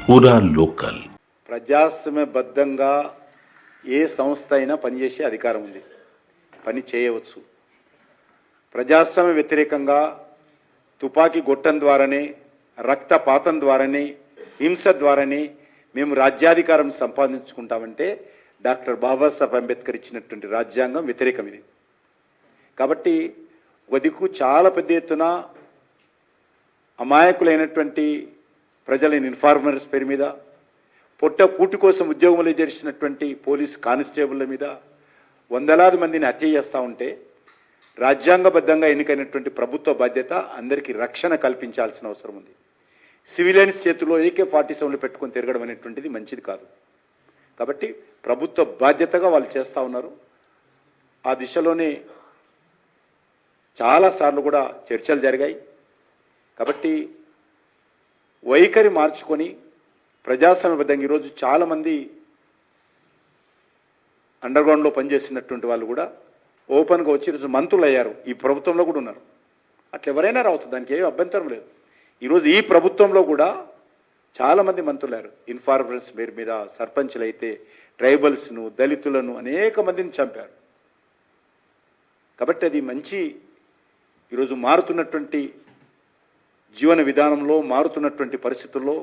పూరా లోకల్. ప్రజాస్వామ్యబద్ధంగా ఏ సంస్థ అయినా పనిచేసే అధికారం ఉంది, పని చేయవచ్చు. ప్రజాస్వామ్య వ్యతిరేకంగా తుపాకీ గొట్టం ద్వారానే, రక్తపాతం ద్వారానే, హింస ద్వారానే మేము రాజ్యాధికారం సంపాదించుకుంటామంటే డాక్టర్ బాబాసాహెబ్ అంబేద్కర్ ఇచ్చినటువంటి రాజ్యాంగం వ్యతిరేకం ఇది. కాబట్టి ఒక దిక్కు చాలా పెద్ద ఎత్తున అమాయకులైనటువంటి ప్రజల ఇన్ఫార్మర్స్ పేరు మీద, పొట్ట కూటి కోసం ఉద్యోగంలో చేసినటువంటి పోలీస్ కానిస్టేబుల్ల మీద వందలాది మందిని హత్య చేస్తూ ఉంటే రాజ్యాంగబద్ధంగా ఎన్నికైనటువంటి ప్రభుత్వ బాధ్యత అందరికీ రక్షణ కల్పించాల్సిన అవసరం ఉంది. సివిలియన్స్ చేతిలో AK-47 పెట్టుకొని తిరగడం అనేటువంటిది మంచిది కాదు. కాబట్టి ప్రభుత్వ బాధ్యతగా వాళ్ళు చేస్తూ ఉన్నారు. ఆ దిశలోనే చాలాసార్లు కూడా చర్చలు జరిగాయి. కాబట్టి వైఖరి మార్చుకొని ప్రజాస్వామ్యబద్ధంగా ఈరోజు చాలామంది అండర్గ్రౌండ్లో పనిచేసినటువంటి వాళ్ళు కూడా ఓపెన్గా వచ్చి ఈరోజు మంత్రులు అయ్యారు. ఈ ప్రభుత్వంలో కూడా ఉన్నారు. అట్లా ఎవరైనా రావచ్చు, దానికి ఏం అభ్యంతరం లేదు. ఈరోజు ఈ ప్రభుత్వంలో కూడా చాలామంది మంత్రులు అయ్యారు. ఇన్ఫార్మర్స్ పేరు మీద సర్పంచ్లు అయితే ట్రైబల్స్ను, దళితులను అనేక మందిని చంపారు. కాబట్టి అది మంచి ఈరోజు మారుతున్నటువంటి జీవన విధానంలో, మారుతున్నటువంటి పరిస్థితుల్లో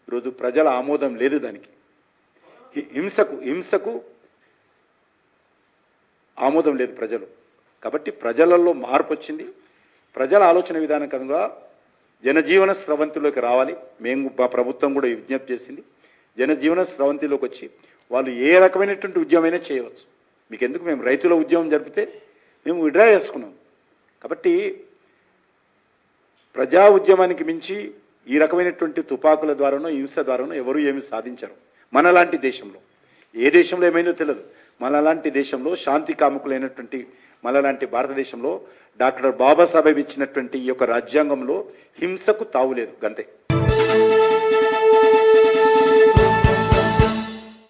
ఈరోజు ప్రజల ఆమోదం లేదు. దానికి హింసకు ఆమోదం లేదు ప్రజలు. కాబట్టి ప్రజలలో మార్పు వచ్చింది. ప్రజల ఆలోచన విధానంగా జనజీవన స్రవంతిలోకి రావాలి. మా ప్రభుత్వం కూడా విజ్ఞప్తి చేసింది. జనజీవన స్రవంతిలోకి వచ్చి వాళ్ళు ఏ రకమైనటువంటి ఉద్యమైనా చేయవచ్చు. మీకు ఎందుకు, మేము రైతుల ఉద్యమం జరిపితే మేము విడ్రా చేసుకున్నాం. కాబట్టి ప్రజా ఉద్యమానికి మించి ఈ రకమైనటువంటి తుపాకుల ద్వారానో హింస ద్వారానో ఎవరు ఏమి సాధించరు. మనలాంటి దేశంలో, ఏ దేశంలో ఏమైందో తెలియదు, మనలాంటి దేశంలో శాంతి కాముకులైనటువంటి మనలాంటి భారతదేశంలో డాక్టర్ బాబాసాహెబ్ ఇచ్చినటువంటి ఈ యొక్క రాజ్యాంగంలో హింసకు తావులేదు. గంతే.